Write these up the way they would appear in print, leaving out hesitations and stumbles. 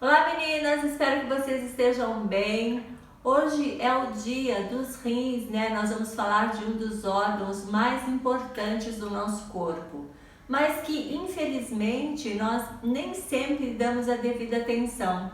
Olá meninas, espero que vocês estejam bem. Hoje é o dia dos rins, né? Nós vamos falar de um dos órgãos mais importantes do nosso corpo, mas que infelizmente nós nem sempre damos a devida atenção.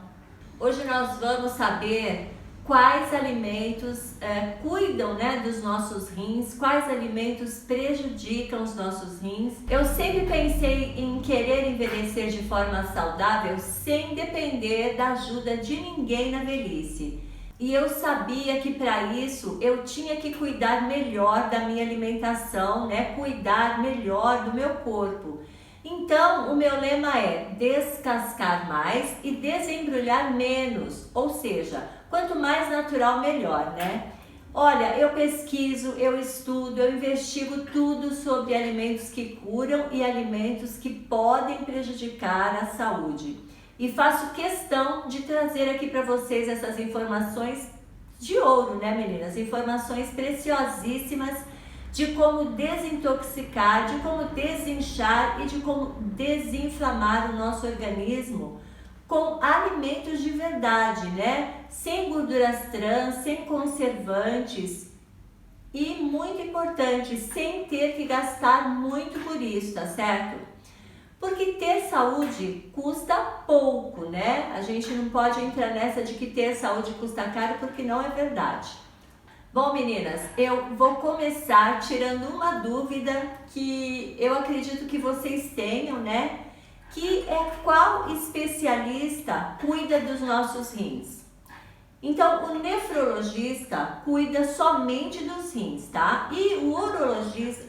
Hoje nós vamos saber quais alimentos cuidam, né, dos nossos rins, quais alimentos prejudicam os nossos rins. Eu sempre pensei em querer envelhecer de forma saudável sem depender da ajuda de ninguém na velhice. E eu sabia que para isso eu tinha que cuidar melhor da minha alimentação, né, cuidar melhor do meu corpo. Então, o meu lema é descascar mais e desembrulhar menos, ou seja, quanto mais natural, melhor, né? Olha, eu pesquiso, eu estudo, eu investigo tudo sobre alimentos que curam e alimentos que podem prejudicar a saúde. E faço questão de trazer aqui para vocês essas informações de ouro, né, meninas? Informações preciosíssimas de como desintoxicar, de como desinchar e de como desinflamar o nosso organismo com alimentos de verdade, né? Sem gorduras trans, sem conservantes e, muito importante, sem ter que gastar muito por isso, tá certo? Porque ter saúde custa pouco, né? A gente não pode entrar nessa de que ter saúde custa caro, porque não é verdade. Bom, meninas, eu vou começar tirando uma dúvida que eu acredito que vocês tenham, né? Que é qual especialista cuida dos nossos rins? Então, o nefrologista cuida somente dos rins, tá? E o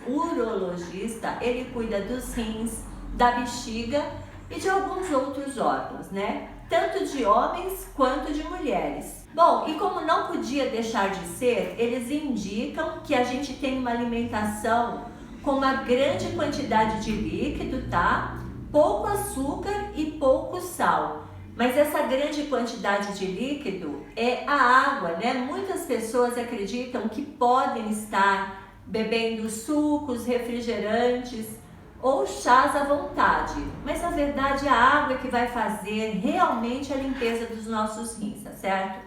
urologista, ele cuida dos rins, da bexiga e de alguns outros órgãos, né? Tanto de homens quanto de mulheres. Bom, e como não podia deixar de ser, eles indicam que a gente tem uma alimentação com uma grande quantidade de líquido, tá? Pouco açúcar e pouco sal. Mas essa grande quantidade de líquido é a água, né? Muitas pessoas acreditam que podem estar bebendo sucos, refrigerantes ou chás à vontade, mas na verdade a água é que vai fazer realmente a limpeza dos nossos rins, tá certo?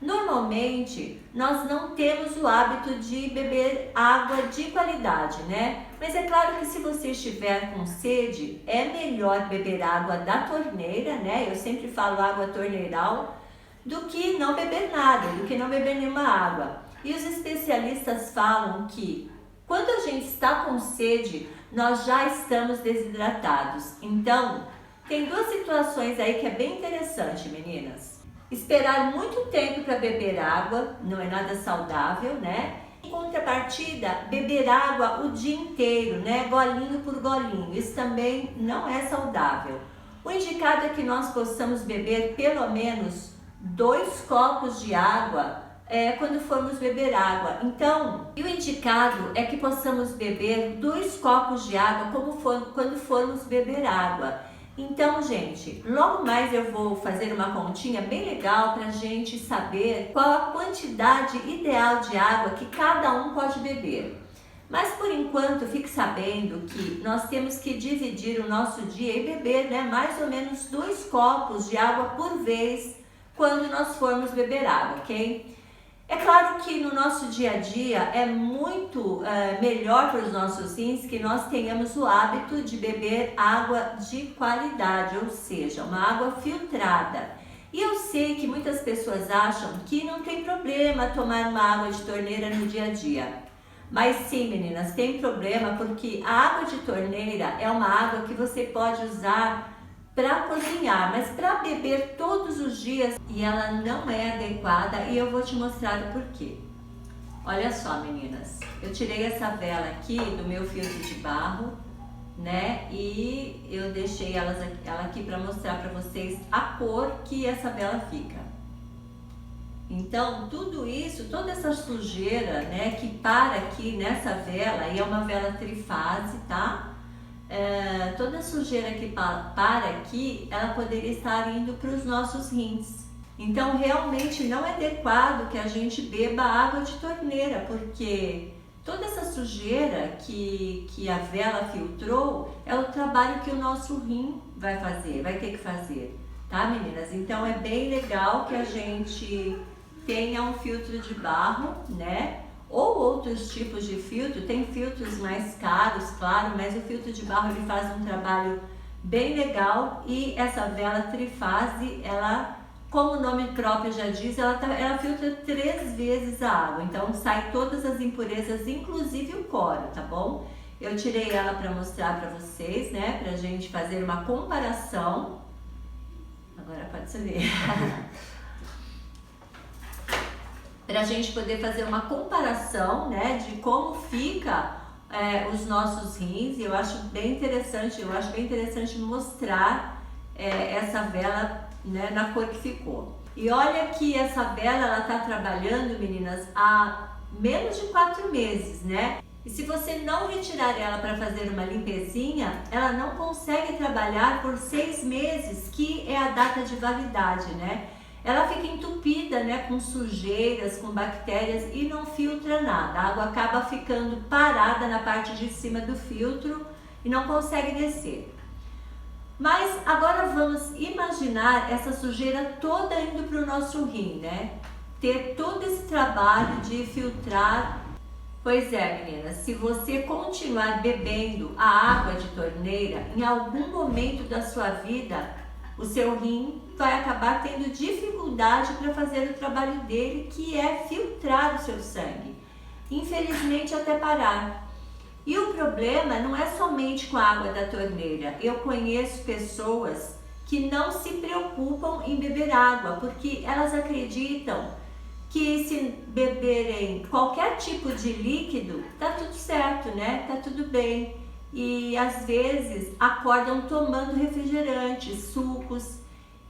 Normalmente nós não temos o hábito de beber água de qualidade, né? Mas é claro que se você estiver com sede, é melhor beber água da torneira, né? Eu sempre falo água torneiral, do que não beber nada, do que não beber nenhuma água. E os especialistas falam que quando a gente está com sede, nós já estamos desidratados. Então, tem duas situações aí que é bem interessante, meninas. Esperar muito tempo para beber água não é nada saudável, né? Em contrapartida, beber água o dia inteiro, né? Golinho por golinho. Isso também não é saudável. O indicado é que nós possamos beber pelo menos 2 copos de água quando formos beber água. Então, e o indicado é que possamos beber 2 copos de água quando formos beber água. Então, gente, logo mais eu vou fazer uma continha bem legal para a gente saber qual a quantidade ideal de água que cada um pode beber. Mas por enquanto, fique sabendo que nós temos que dividir o nosso dia e beber, né, mais ou menos 2 copos de água por vez quando nós formos beber água, ok? É claro que no nosso dia a dia é muito melhor para os nossos rins que nós tenhamos o hábito de beber água de qualidade, ou seja, uma água filtrada. E eu sei que muitas pessoas acham que não tem problema tomar uma água de torneira no dia a dia. Mas sim, meninas, tem problema porque a água de torneira é uma água que você pode usar para cozinhar, mas para beber todos os dias e ela não é adequada e eu vou te mostrar o porquê. Olha só, meninas, eu tirei essa vela aqui do meu filtro de barro, né? E eu deixei ela aqui para mostrar para vocês a cor que essa vela fica. Então, tudo isso, toda essa sujeira, né, que para aqui nessa vela, e é uma vela trifase, tá? Toda a sujeira que para aqui, ela poderia estar indo para os nossos rins. Então, realmente não é adequado que a gente beba água de torneira, porque toda essa sujeira que a vela filtrou é o trabalho que o nosso rim vai fazer, vai ter que fazer. tá, meninas? Então é bem legal que a gente tenha um filtro de barro, né? Ou outros tipos de filtro, tem filtros mais caros, claro, mas o filtro de barro ele faz um trabalho bem legal. E essa vela trifase, ela, como o nome próprio já diz, ela filtra 3 vezes a água, então sai todas as impurezas, inclusive o cloro, tá bom? Eu tirei ela para mostrar para vocês, né, pra gente fazer uma comparação. Agora pode se ver. Pra gente poder fazer uma comparação, né, de como fica os nossos rins. Eu acho bem interessante mostrar essa vela, né, na cor que ficou. E olha que essa vela, ela tá trabalhando, meninas, há menos de 4 meses, né? E se você não retirar ela para fazer uma limpezinha, ela não consegue trabalhar por 6 meses, que é a data de validade, né? Ela fica entupida, né, com sujeiras, com bactérias e não filtra nada. A água acaba ficando parada na parte de cima do filtro e não consegue descer. Mas agora vamos imaginar essa sujeira toda indo para o nosso rim, né? Ter todo esse trabalho de filtrar. Pois é, meninas, se você continuar bebendo a água de torneira, em algum momento da sua vida, o seu rim vai acabar tendo dificuldade para fazer o trabalho dele, que é filtrar o seu sangue. Infelizmente, até parar. E o problema não é somente com a água da torneira. Eu conheço pessoas que não se preocupam em beber água, porque elas acreditam que se beberem qualquer tipo de líquido, tá tudo certo, né? Tá tudo bem. E às vezes acordam tomando refrigerantes, sucos.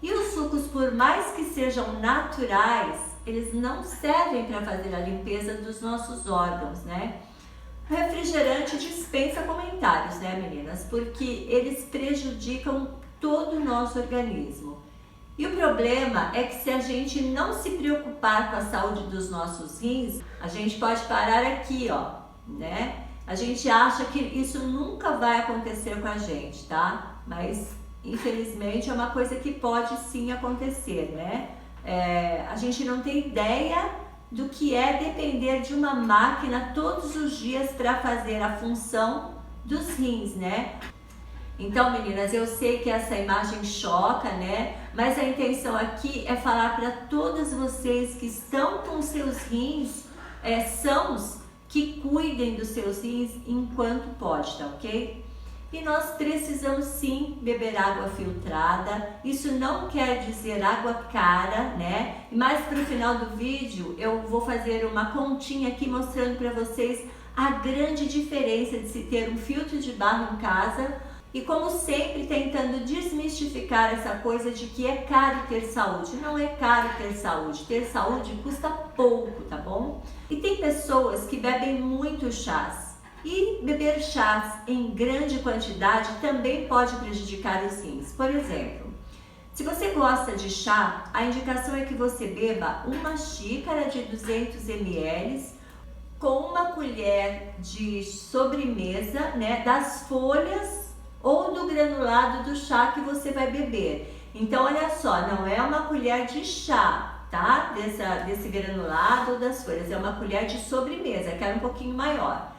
E os sucos, por mais que sejam naturais, eles não servem para fazer a limpeza dos nossos órgãos, né? O refrigerante dispensa comentários, né, meninas? Porque eles prejudicam todo o nosso organismo. E o problema é que se a gente não se preocupar com a saúde dos nossos rins, a gente pode parar aqui, ó, né? A gente acha que isso nunca vai acontecer com a gente, tá? Mas, infelizmente, é uma coisa que pode sim acontecer, né? A gente não tem ideia do que é depender de uma máquina todos os dias para fazer a função dos rins, né? Então, meninas, eu sei que essa imagem choca, né? Mas a intenção aqui é falar para todas vocês que estão com seus rins sãos, que cuidem dos seus rins enquanto pode, tá ok? E nós precisamos sim beber água filtrada. Isso não quer dizer água cara, né? Mas pro final do vídeo eu vou fazer uma continha aqui mostrando para vocês a grande diferença de se ter um filtro de barro em casa. E como sempre, tentando desmistificar essa coisa de que é caro ter saúde. Não é caro ter saúde. Ter saúde custa pouco, tá bom? E tem pessoas que bebem muito chás. E beber chás em grande quantidade também pode prejudicar os rins. Por exemplo, se você gosta de chá, a indicação é que você beba uma xícara de 200 ml com uma colher de sobremesa, né, das folhas ou do granulado do chá que você vai beber. Então, olha só, não é uma colher de chá, tá? Desse granulado ou das folhas, é uma colher de sobremesa, que é um pouquinho maior.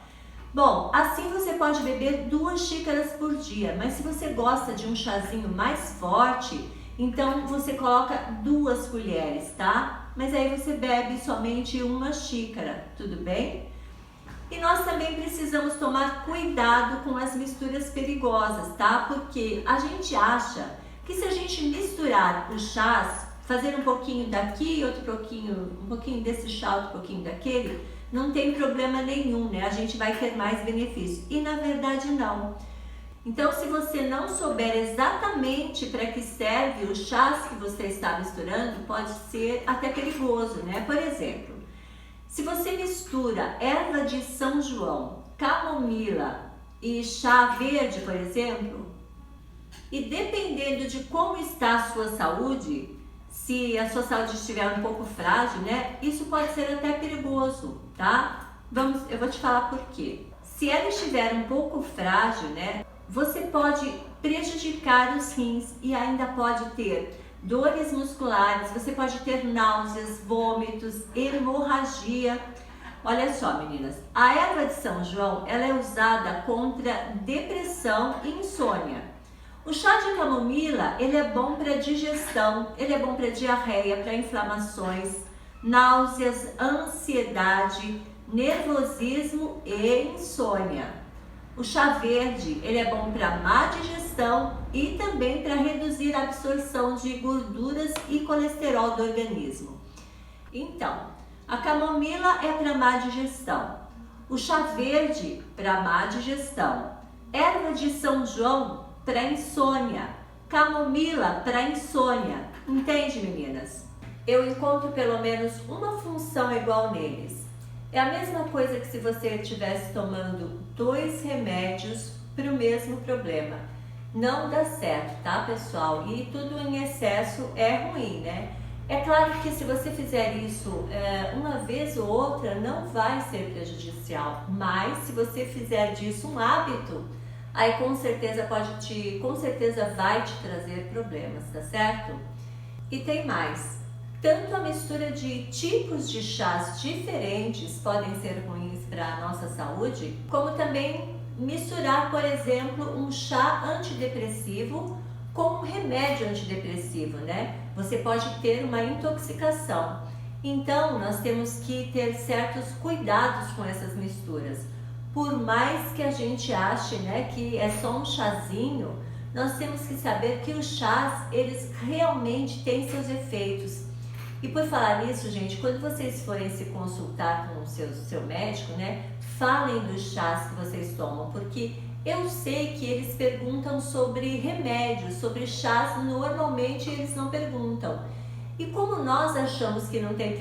Bom, assim você pode beber 2 xícaras por dia, mas se você gosta de um chazinho mais forte, então você coloca 2 colheres, tá? Mas aí você bebe somente 1 xícara, tudo bem? E nós também precisamos tomar cuidado com as misturas perigosas, tá? Porque a gente acha que se a gente misturar os chás, fazer um pouquinho daqui, um pouquinho desse chá, outro pouquinho daquele, não tem problema nenhum, né? A gente vai ter mais benefício. E na verdade não. Então, se você não souber exatamente para que serve os chás que você está misturando, pode ser até perigoso, né? Por exemplo, se você mistura erva de São João, camomila e chá verde, por exemplo, e dependendo de como está a sua saúde, se a sua saúde estiver um pouco frágil, né, isso pode ser até perigoso, tá? Eu vou te falar por quê. Se ela estiver um pouco frágil, né, você pode prejudicar os rins e ainda pode ter dores musculares, você pode ter náuseas, vômitos, hemorragia. Olha só, meninas, a erva de São João, ela é usada contra depressão e insônia. O chá de camomila, ele é bom para digestão, ele é bom para diarreia, para inflamações, náuseas, ansiedade, nervosismo e insônia. O chá verde, ele é bom para má digestão e também para reduzir a absorção de gorduras e colesterol do organismo. Então, a camomila é para má digestão, o chá verde para má digestão, erva de São João para insônia, camomila para insônia. Entende, meninas? Eu encontro pelo menos uma função igual neles. É a mesma coisa que se você estivesse tomando 2 remédios para o mesmo problema. Não dá certo, tá, pessoal? E tudo em excesso é ruim, né? É claro que se você fizer isso uma vez ou outra, não vai ser prejudicial. Mas se você fizer disso um hábito, aí com certeza vai te trazer problemas, tá certo? E tem mais. Tanto a mistura de tipos de chás diferentes podem ser ruins para a nossa saúde, como também misturar, por exemplo, um chá antidepressivo com um remédio antidepressivo, né? Você pode ter uma intoxicação. Então, nós temos que ter certos cuidados com essas misturas. Por mais que a gente ache, né, que é só um chazinho, nós temos que saber que os chás, eles realmente têm seus efeitos. E por falar nisso, gente, quando vocês forem se consultar com o seu médico, né, falem dos chás que vocês tomam, porque eu sei que eles perguntam sobre remédios, sobre chás, normalmente eles não perguntam. E como nós achamos que não tem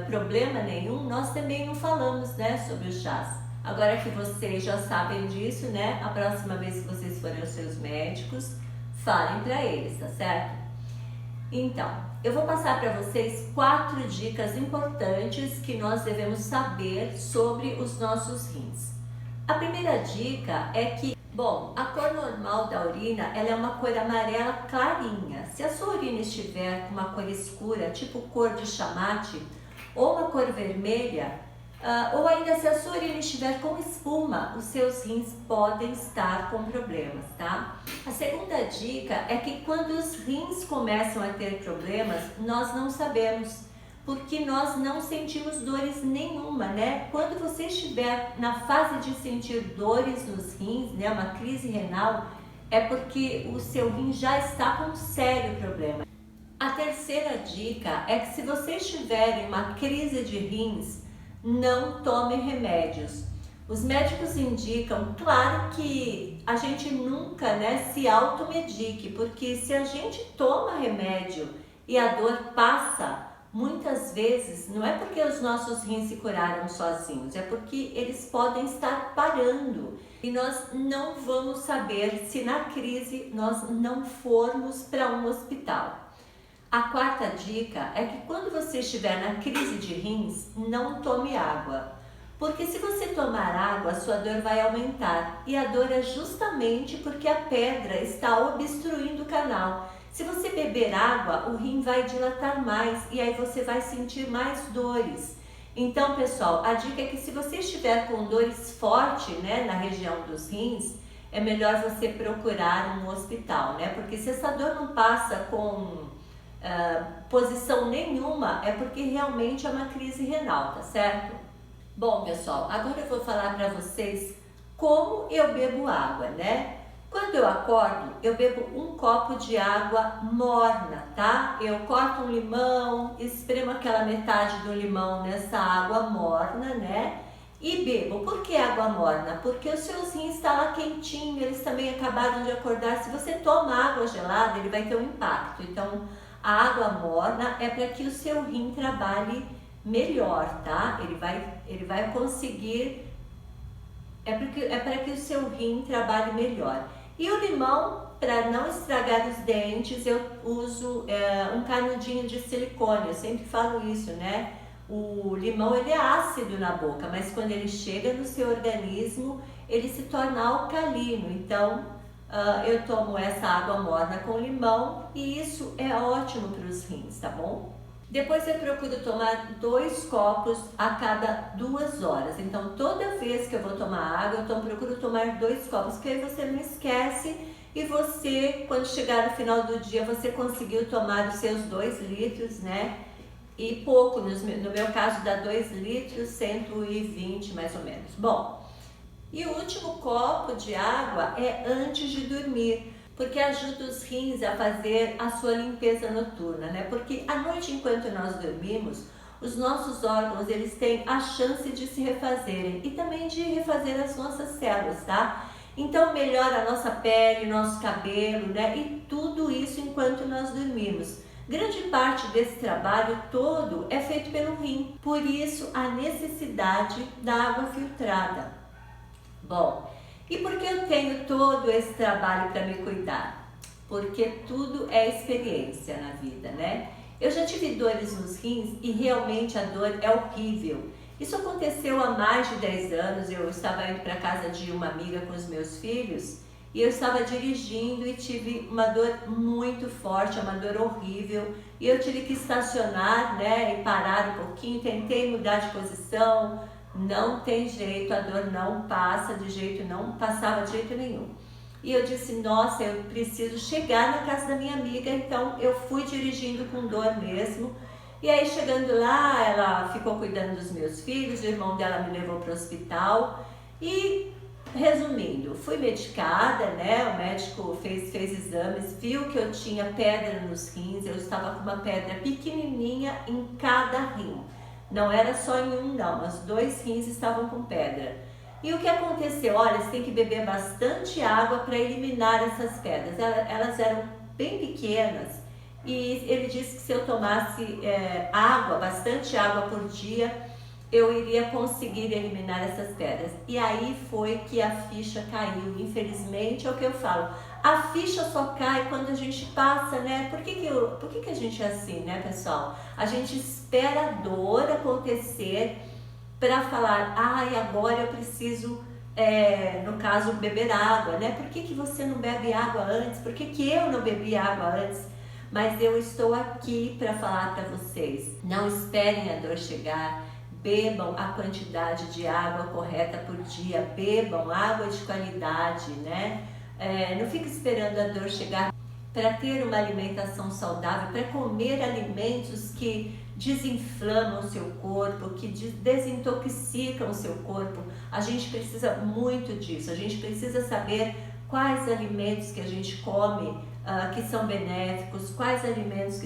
problema nenhum, nós também não falamos, né, sobre os chás. Agora que vocês já sabem disso, né, a próxima vez que vocês forem aos seus médicos, falem para eles, tá certo? Então, eu vou passar para vocês 4 dicas importantes que nós devemos saber sobre os nossos rins. A primeira dica é que, bom, a cor normal da urina, ela é uma cor amarela clarinha. Se a sua urina estiver com uma cor escura, tipo cor de chamate, ou uma cor vermelha, ou ainda se a sua urina estiver com espuma, os seus rins podem estar com problemas, tá? A segunda dica é que quando os rins começam a ter problemas, nós não sabemos, porque nós não sentimos dores nenhuma, né? Quando você estiver na fase de sentir dores nos rins, né, uma crise renal, é porque o seu rim já está com um sério problema. A terceira dica é que se você estiver em uma crise de rins, não tome remédios. Os médicos indicam, claro que a gente nunca, né, se automedique, porque se a gente toma remédio e a dor passa, muitas vezes não é porque os nossos rins se curaram sozinhos, é porque eles podem estar parando e nós não vamos saber se na crise nós não formos para um hospital. A quarta dica é que quando você estiver na crise de rins, não tome água. Porque se você tomar água, sua dor vai aumentar. E a dor é justamente porque a pedra está obstruindo o canal. Se você beber água, o rim vai dilatar mais e aí você vai sentir mais dores. Então, pessoal, a dica é que se você estiver com dores fortes, né, na região dos rins, é melhor você procurar um hospital, né? Porque se essa dor não passa com posição nenhuma, é porque realmente é uma crise renal, tá certo? Bom, pessoal, agora eu vou falar para vocês como eu bebo água, né? Quando eu acordo, eu bebo um copo de água morna, tá? Eu corto um limão, espremo aquela metade do limão nessa água morna, né? E bebo. Por que água morna? Porque o seu rins está lá quentinho, eles também acabaram de acordar. Se você toma água gelada, ele vai ter um impacto. Então, a água morna é para que o seu rim trabalhe melhor, tá? Ele vai conseguir, é para que o seu rim trabalhe melhor. E o limão, para não estragar os dentes, eu uso um canudinho de silicone, eu sempre falo isso, né? O limão, ele é ácido na boca, mas quando ele chega no seu organismo, ele se torna alcalino, então eu tomo essa água morna com limão e isso é ótimo para os rins, tá bom? Depois eu procuro tomar 2 copos a cada 2 horas. Então, toda vez que eu vou tomar água, eu procuro tomar 2 copos, porque aí você não esquece e você, quando chegar no final do dia, você conseguiu tomar os seus 2 litros, né? E pouco, no meu caso dá 2 litros, 120 mais ou menos. Bom, e o último copo de água é antes de dormir, porque ajuda os rins a fazer a sua limpeza noturna, né? Porque à noite, enquanto nós dormimos, os nossos órgãos, eles têm a chance de se refazerem e também de refazer as nossas células, tá? Então melhora a nossa pele, nosso cabelo, né? E tudo isso enquanto nós dormimos. Grande parte desse trabalho todo é feito pelo rim, por isso a necessidade da água filtrada. Bom, e por que eu tenho todo esse trabalho para me cuidar? Porque tudo é experiência na vida, né? Eu já tive dores nos rins e realmente a dor é horrível. Isso aconteceu há mais de 10 anos, eu estava indo para casa de uma amiga com os meus filhos e eu estava dirigindo e tive uma dor muito forte, uma dor horrível e eu tive que estacionar, né, e parar um pouquinho, tentei mudar de posição. Não tem jeito, a dor não passa de jeito, não passava de jeito nenhum. E eu disse, nossa, eu preciso chegar na casa da minha amiga, então eu fui dirigindo com dor mesmo. E aí chegando lá, ela ficou cuidando dos meus filhos, o irmão dela me levou para o hospital. E resumindo, fui medicada, né? O médico fez exames, viu que eu tinha pedra nos rins, eu estava com uma pedra pequenininha em cada rim. Não era só em um não, os 2 rins estavam com pedra. E o que aconteceu? Olha, você tem que beber bastante água para eliminar essas pedras. Elas eram bem pequenas e ele disse que se eu tomasse água, bastante água por dia, eu iria conseguir eliminar essas pedras. E aí foi que a ficha caiu. Infelizmente, é o que eu falo. A ficha só cai quando a gente passa, né? Por que a gente é assim, né, pessoal? A gente espera a dor acontecer para falar, ai, agora eu preciso, no caso, beber água, né? Por que você não bebe água antes? Por que eu não bebi água antes? Mas eu estou aqui para falar para vocês, não esperem a dor chegar, bebam a quantidade de água correta por dia, bebam água de qualidade, né? Não fique esperando a dor chegar para ter uma alimentação saudável, para comer alimentos que desinflamam o seu corpo, que desintoxicam o seu corpo. A gente precisa muito disso, a gente precisa saber quais alimentos que a gente come que são benéficos, quais alimentos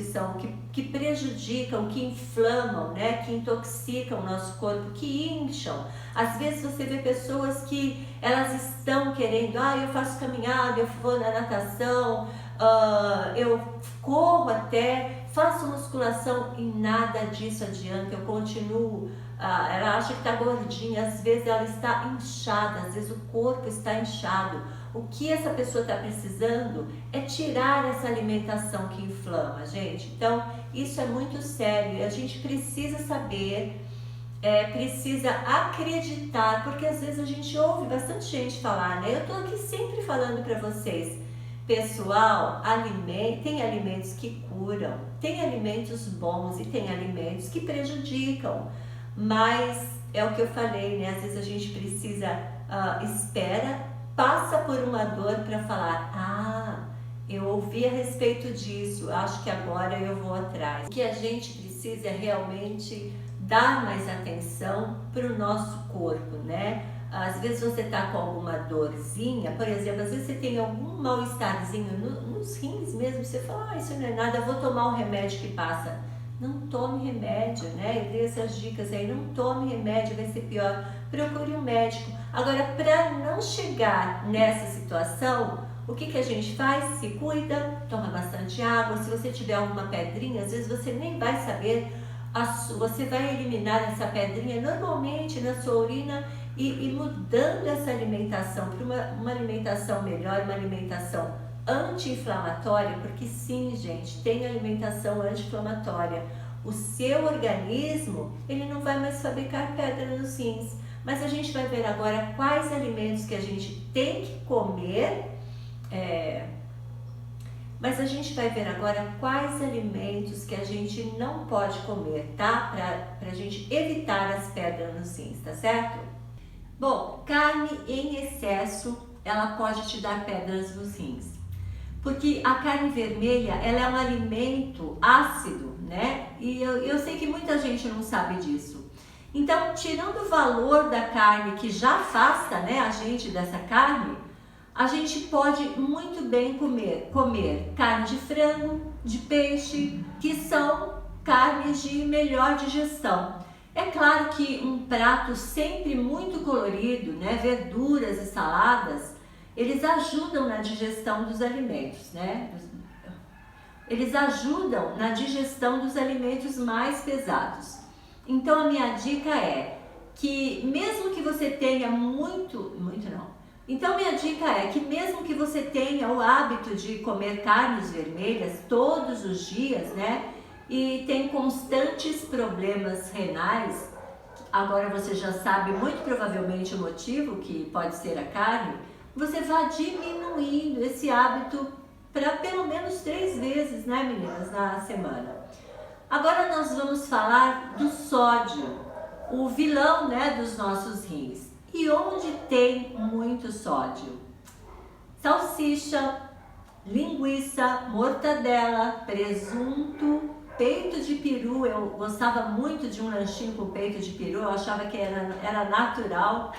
que prejudicam, que inflamam, né, que intoxicam o nosso corpo, que incham. Às vezes você vê pessoas que elas estão querendo, eu faço caminhada, eu vou na natação, eu corro até, faço musculação e nada disso adianta, eu continuo. Ela acha que está gordinha, às vezes ela está inchada, às vezes o corpo está inchado. O que essa pessoa está precisando é tirar essa alimentação que inflama, gente. Então, isso é muito sério e a gente precisa saber, precisa acreditar, porque às vezes a gente ouve bastante gente falar, né? Eu estou aqui sempre falando para vocês, pessoal, tem alimentos que curam, tem alimentos bons e tem alimentos que prejudicam, mas é o que eu falei, né? Às vezes a gente precisa, espera, passa por uma dor para falar, eu ouvi a respeito disso, acho que agora eu vou atrás. O que a gente precisa é realmente dar mais atenção para o nosso corpo, né? Às vezes você está com alguma dorzinha, por exemplo, às vezes você tem algum mal-estarzinho nos rins mesmo, você fala, isso não é nada, vou tomar um remédio que passa. Não tome remédio, né? Eu dei essas dicas aí, não tome remédio, vai ser pior. Procure um médico. Agora, para não chegar nessa situação, o que a gente faz? Se cuida, toma bastante água. Se você tiver alguma pedrinha, às vezes você nem vai saber, você vai eliminar essa pedrinha normalmente na sua urina e mudando essa alimentação para uma alimentação melhor, uma alimentação anti-inflamatória, porque sim, gente, tem alimentação anti-inflamatória. O seu organismo, ele não vai mais fabricar pedra nos rins. Mas a gente vai ver agora quais alimentos que a gente tem que comer Mas a gente vai ver agora quais alimentos que a gente não pode comer, tá? Pra gente evitar as pedras nos rins, tá certo? Bom, carne em excesso, ela pode te dar pedras nos rins. Porque a carne vermelha, ela é um alimento ácido, né? E eu sei que muita gente não sabe disso. Então, tirando o valor da carne que já afasta, né, a gente dessa carne, a gente pode muito bem comer carne de frango, de peixe, que são carnes de melhor digestão. É claro que um prato sempre muito colorido, né, verduras e saladas, eles ajudam na digestão dos alimentos, né? Eles ajudam na digestão dos alimentos mais pesados. Então a minha dica é que mesmo que você tenha Então minha dica é que mesmo que você tenha o hábito de comer carnes vermelhas todos os dias, né? E tem constantes problemas renais, agora você já sabe muito provavelmente o motivo, que pode ser a carne, você vai diminuindo esse hábito para pelo menos 3 vezes, né, meninas, na semana. Agora nós vamos falar do sódio, o vilão, né, dos nossos rins. E onde tem muito sódio? Salsicha, linguiça, mortadela, presunto, peito de peru. Eu gostava muito de um lanchinho com peito de peru, eu achava que era natural,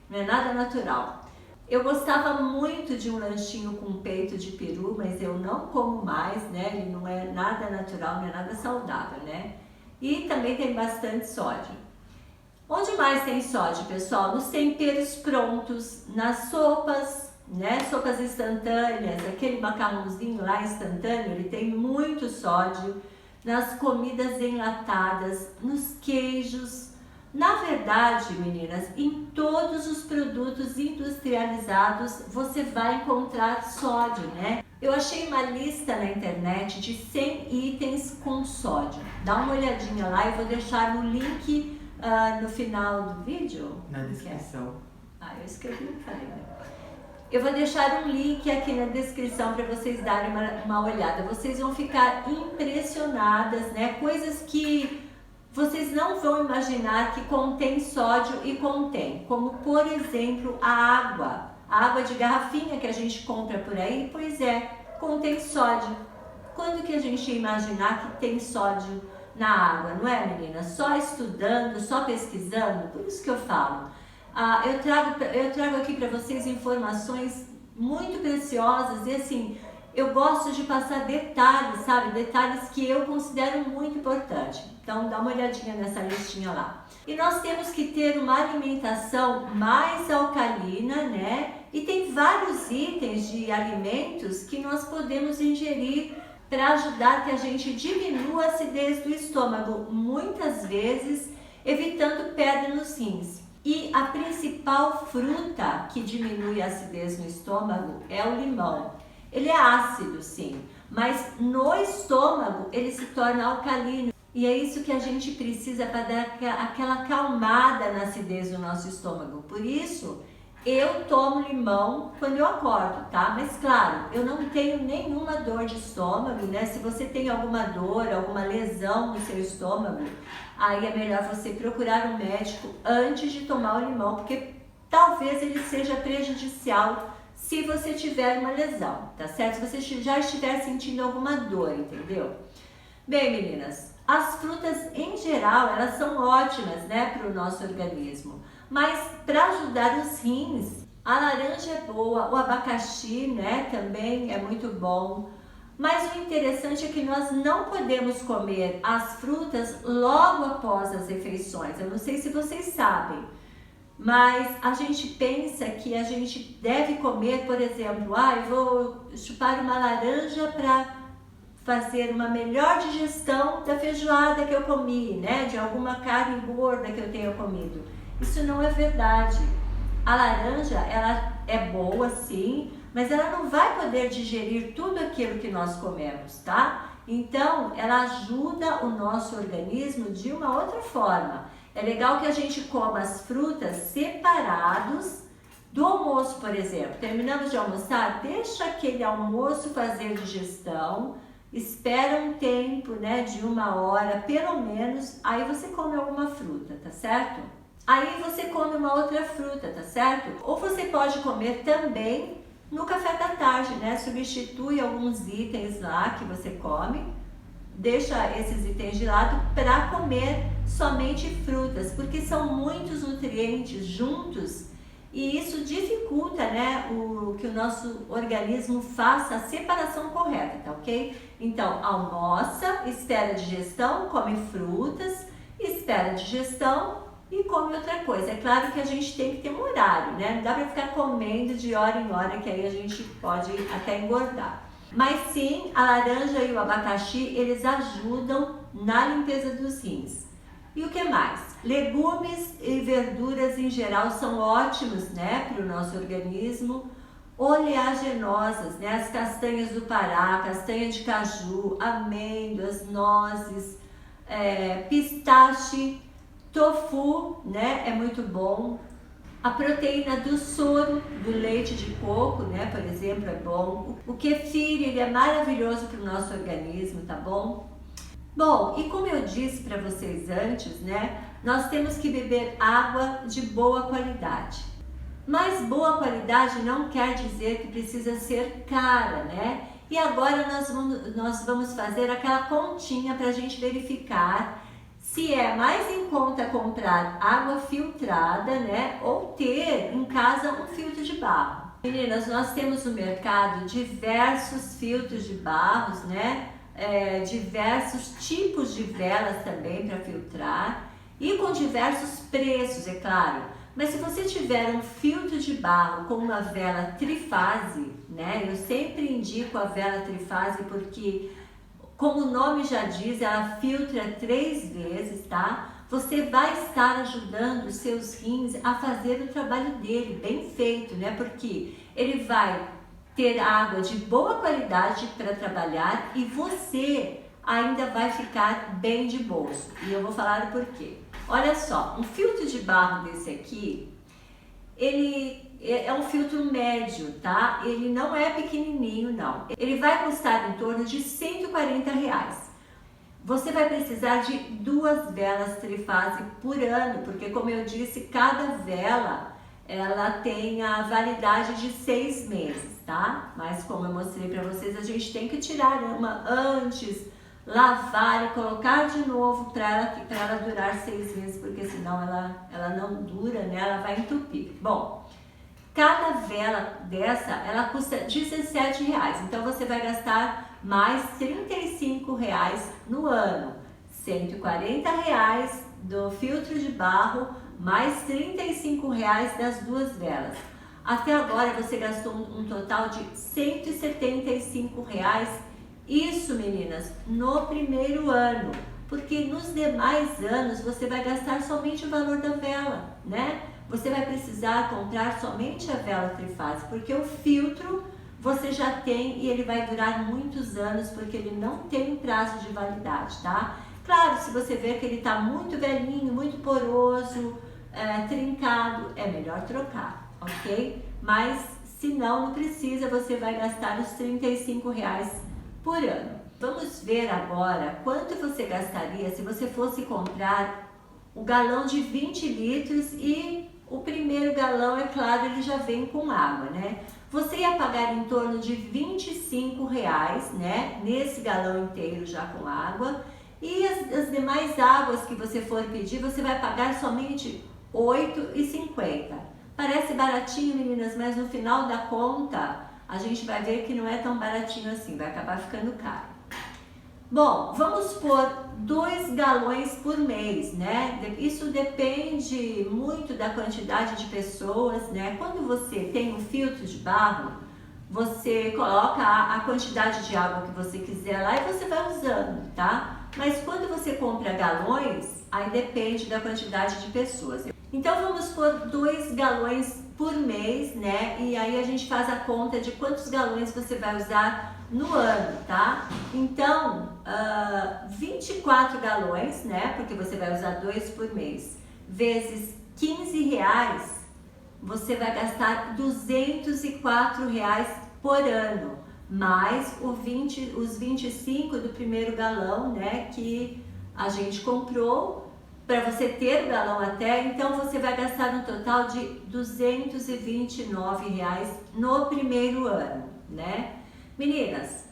não é nada natural. Eu gostava muito de um lanchinho com peito de peru, mas eu não como mais, né? Ele não é nada natural, não é nada saudável, né? E também tem bastante sódio. Onde mais tem sódio, pessoal? Nos temperos prontos, nas sopas, né? Sopas instantâneas, aquele macarrãozinho lá instantâneo, ele tem muito sódio. Nas comidas enlatadas, nos queijos. Na verdade, meninas, em todos os produtos industrializados você vai encontrar sódio, né? Eu achei uma lista na internet de 100 itens com sódio. Dá uma olhadinha lá, eu vou deixar no link no final do vídeo. Na descrição. Eu escrevi, falei, né? Eu vou deixar um link aqui na descrição para vocês darem uma olhada. Vocês vão ficar impressionadas, né? Coisas que vocês não vão imaginar que contém sódio e contém, como por exemplo a água de garrafinha que a gente compra por aí, pois é, contém sódio. Quando que a gente ia imaginar que tem sódio na água, não é, meninas? Só estudando, só pesquisando, por isso que eu falo. Eu trago aqui para vocês informações muito preciosas e assim, eu gosto de passar detalhes, sabe? Detalhes que eu considero muito importante. Então, dá uma olhadinha nessa listinha lá. E nós temos que ter uma alimentação mais alcalina, né? E tem vários itens de alimentos que nós podemos ingerir para ajudar que a gente diminua a acidez do estômago, muitas vezes evitando pedra nos rins. E a principal fruta que diminui a acidez no estômago é o limão. Ele é ácido, sim, mas no estômago ele se torna alcalino. E é isso que a gente precisa para dar aquela acalmada na acidez do nosso estômago. Por isso, eu tomo limão quando eu acordo, tá? Mas claro, eu não tenho nenhuma dor de estômago, né? Se você tem alguma dor, alguma lesão no seu estômago, aí é melhor você procurar um médico antes de tomar o limão, porque talvez ele seja prejudicial se você tiver uma lesão, tá certo? Se você já estiver sentindo alguma dor, entendeu? Bem, meninas, as frutas em geral, elas são ótimas, né, para o nosso organismo. Mas para ajudar os rins, a laranja é boa, o abacaxi, né, também é muito bom. Mas o interessante é que nós não podemos comer as frutas logo após as refeições. Eu não sei se vocês sabem, mas a gente pensa que a gente deve comer, por exemplo, eu vou chupar uma laranja para fazer uma melhor digestão da feijoada que eu comi, né, de alguma carne gorda que eu tenha comido. Isso não é verdade. A laranja, ela é boa sim, mas ela não vai poder digerir tudo aquilo que nós comemos, tá? Então, ela ajuda o nosso organismo de uma outra forma. É legal que a gente coma as frutas separados Do almoço, por exemplo, terminamos de almoçar, deixa aquele almoço fazer digestão, espera um tempo, né, de 1 hora, pelo menos, aí você come alguma fruta, tá certo? Aí você come uma outra fruta, tá certo? Ou você pode comer também no café da tarde, né? Substitui alguns itens lá que você come, deixa esses itens de lado para comer somente frutas, porque são muitos nutrientes juntos e isso dificulta, né, que o nosso organismo faça a separação correta, tá ok? Então, almoça, espera a digestão, come frutas, espera a digestão e come outra coisa. É claro que a gente tem que ter um horário, né? Não dá para ficar comendo de hora em hora, que aí a gente pode até engordar. Mas sim, a laranja e o abacaxi, eles ajudam na limpeza dos rins. E o que mais? Legumes e verduras em geral são ótimos, né, para o nosso organismo. Oleaginosas, né, as castanhas do Pará, castanha de caju, amêndoas, nozes, pistache, tofu, né, é muito bom. A proteína do soro, do leite de coco, né, por exemplo, é bom. O kefir, ele é maravilhoso para o nosso organismo, tá bom? Bom, e como eu disse para vocês antes, né, nós temos que beber água de boa qualidade. Mas boa qualidade não quer dizer que precisa ser cara, né? E agora nós vamos fazer aquela continha para a gente verificar se é mais em conta comprar água filtrada, né, ou ter em casa um filtro de barro. Meninas, nós temos no mercado diversos filtros de barros, né, diversos tipos de velas também para filtrar e com diversos preços, é claro. Mas se você tiver um filtro de barro com uma vela trifase, né, eu sempre indico a vela trifase porque, como o nome já diz, ela filtra 3 vezes, tá? Você vai estar ajudando os seus rins a fazer o trabalho dele, bem feito, né? Porque ele vai ter água de boa qualidade para trabalhar e você ainda vai ficar bem de bolso. E eu vou falar o porquê. Olha só, um filtro de barro desse aqui, ele é um filtro médio, tá? Ele não é pequenininho, não. Ele vai custar em torno de R$140. Você vai precisar de 2 velas trifase por ano, porque como eu disse, cada vela ela tem a validade de 6 meses, tá? Mas como eu mostrei para vocês, a gente tem que tirar uma antes, lavar e colocar de novo para ela durar 6 meses, porque senão ela não dura, né? Ela vai entupir. Bom, cada vela dessa, ela custa R$17, então você vai gastar mais R$35 no ano. R$140 do filtro de barro, mais R$35 das 2 velas. Até agora você gastou um total de R$175. Isso, meninas, no primeiro ano, porque nos demais anos você vai gastar somente o valor da vela, né? Você vai precisar comprar somente a vela trifase, porque o filtro você já tem e ele vai durar muitos anos, porque ele não tem prazo de validade, tá? Claro, se você ver que ele tá muito velhinho, muito poroso, trincado, é melhor trocar, ok? Mas se não precisa, você vai gastar os R$35 por ano. Vamos ver agora quanto você gastaria se você fosse comprar o galão de 20 litros e o primeiro galão, é claro, ele já vem com água, né? Você ia pagar em torno de R$25, né? Nesse galão inteiro já com água. E as demais águas que você for pedir, você vai pagar somente R$8,50. Parece baratinho, meninas, mas no final da conta, a gente vai ver que não é tão baratinho assim, vai acabar ficando caro. Bom, vamos pôr 2 galões por mês, né? Isso depende muito da quantidade de pessoas, né? Quando você tem um filtro de barro, você coloca a quantidade de água que você quiser lá e você vai usando, tá? Mas quando você compra galões, aí depende da quantidade de pessoas. Então vamos pôr 2 galões por mês, né? E aí a gente faz a conta de quantos galões você vai usar no ano, tá? Então, 24 galões, né? Porque você vai usar 2 por mês, vezes R$15, você vai gastar R$ 204 por ano, mais os 25 do primeiro galão, né, que a gente comprou para você ter o galão até. Então você vai gastar um total de R$ 229 no primeiro ano, né? Meninas,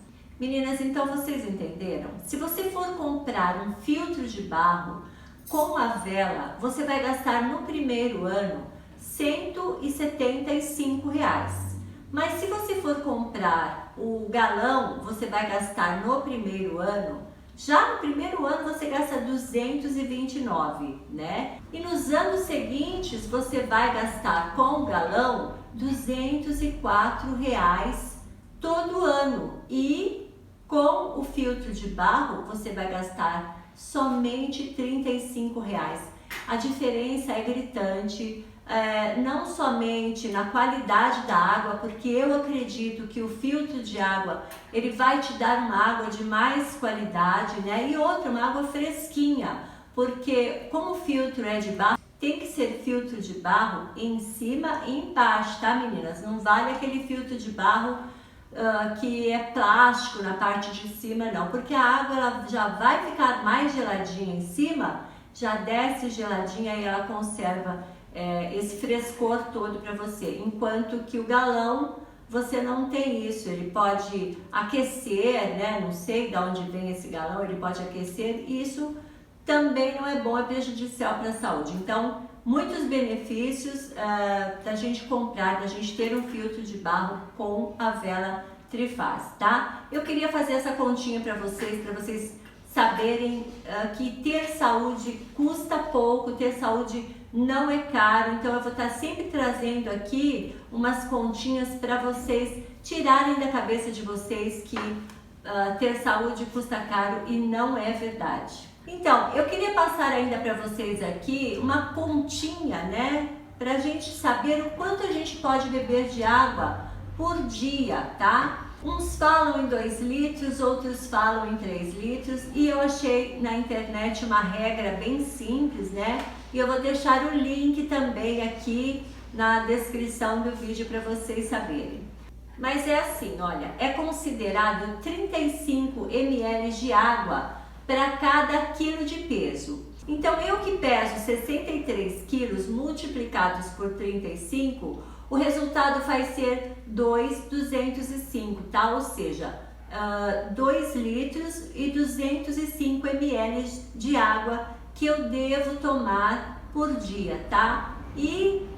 então vocês entenderam? Se você for comprar um filtro de barro com a vela, você vai gastar no primeiro ano R$ 175. Mas se você for comprar o galão, você vai gastar no primeiro ano, já no primeiro ano você gasta 229, né? E nos anos seguintes você vai gastar com o galão R$ 204 todo ano. E com o filtro de barro você vai gastar somente R$ 35. A diferença é gritante. Não somente na qualidade da água, porque eu acredito que o filtro de água ele vai te dar uma água de mais qualidade, né? E outra, uma água fresquinha, porque como o filtro é de barro, tem que ser filtro de barro em cima e embaixo, tá, meninas? Não vale aquele filtro de barro que é plástico na parte de cima, não, porque a água ela já vai ficar mais geladinha em cima, já desce geladinha e ela conserva esse frescor todo para você, enquanto que o galão você não tem isso. Ele pode aquecer, né? Não sei de onde vem esse galão, ele pode aquecer, e isso também não é bom, é prejudicial para a saúde. Então, muitos benefícios da gente comprar, da gente ter um filtro de barro com a vela trifaz, tá? Eu queria fazer essa continha para vocês saberem que ter saúde custa pouco, ter saúde não é caro. Então eu vou estar sempre trazendo aqui umas continhas para vocês tirarem da cabeça de vocês que ter saúde custa caro, e não é verdade. Então, eu queria passar ainda para vocês aqui uma continha, né, para a gente saber o quanto a gente pode beber de água por dia, tá? Uns falam em 2 litros, outros falam em 3 litros, e eu achei na internet uma regra bem simples, né? E eu vou deixar o link também aqui na descrição do vídeo para vocês saberem. Mas é assim, olha, é considerado 35 ml de água para cada quilo de peso. Então eu que peso 63 quilos multiplicados por 35, o resultado vai ser 2,205, tá? Ou seja, 2 litros e 205 ml de água que eu devo tomar por dia, tá? E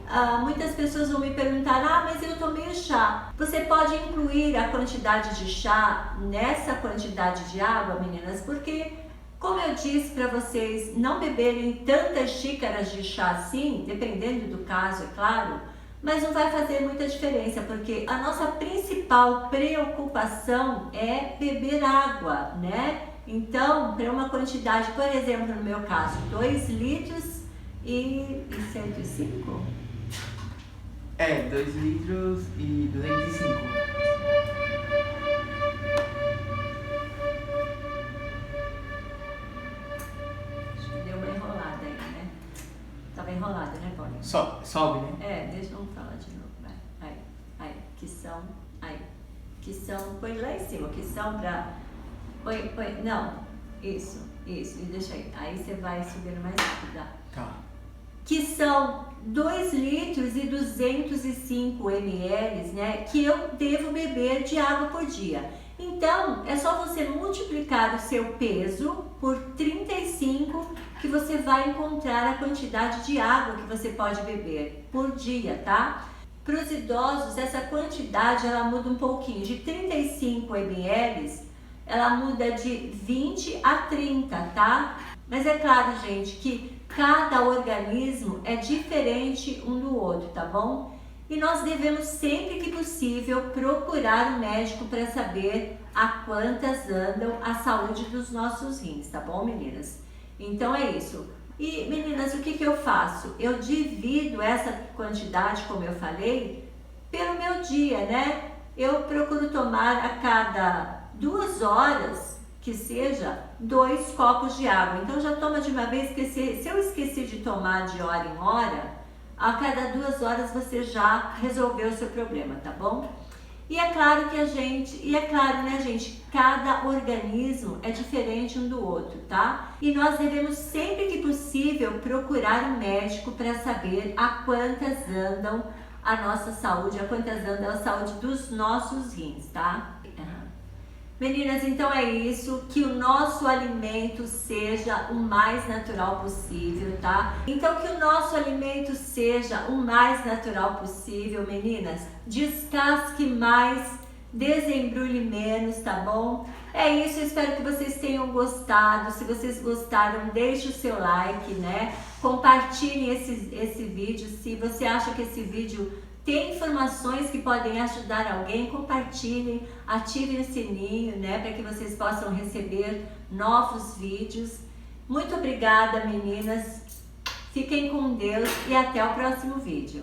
muitas pessoas vão me perguntar, mas eu tomei o chá. Você pode incluir a quantidade de chá nessa quantidade de água, meninas, porque, como eu disse para vocês, não beberem tantas xícaras de chá assim, dependendo do caso, é claro, mas não vai fazer muita diferença, porque a nossa principal preocupação é beber água, né? Então, para uma quantidade, por exemplo, no meu caso, 2 litros e 105? 2 litros e 205. Acho que deu uma enrolada aí, né? Tava enrolada, né, Paulinho? Sobe, né? Deixa eu falar de novo, vai. Aí, que são, põe lá em cima, que são pra... Põe, não, isso, e deixa aí. Aí você vai subindo mais rápido, Tá. Que são 2 litros e 205 ml, né, que eu devo beber de água por dia. Então, é só você multiplicar o seu peso por 35 que você vai encontrar a quantidade de água que você pode beber por dia, tá? Para os idosos, essa quantidade ela muda um pouquinho, de 35 ml, ela muda de 20 a 30, tá? Mas é claro, gente, que cada organismo é diferente um do outro, tá bom? E nós devemos sempre que possível procurar um médico para saber a quantas andam a saúde dos nossos rins, tá bom, meninas? Então é isso. E meninas, o que eu faço? Eu divido essa quantidade, como eu falei, pelo meu dia, né? Eu procuro tomar a cada 2 horas, que seja 2 copos de água. Então já toma de uma vez, porque se eu esqueci de tomar de hora em hora, a cada 2 horas você já resolveu o seu problema, tá bom? E é claro que né, gente, cada organismo é diferente um do outro, tá? E nós devemos sempre que possível procurar um médico para saber a quantas andam a nossa saúde, a quantas andam a saúde dos nossos rins, tá? Meninas, então é isso, que o nosso alimento seja o mais natural possível, tá? Então que o nosso alimento seja o mais natural possível, meninas. Descasque mais, desembrulhe menos, tá bom? É isso, eu espero que vocês tenham gostado. Se vocês gostaram, deixe o seu like, né? Compartilhe esse vídeo. Se você acha que esse vídeo tem informações que podem ajudar alguém, compartilhem, ativem o sininho, né, para que vocês possam receber novos vídeos. Muito obrigada, meninas. Fiquem com Deus e até o próximo vídeo.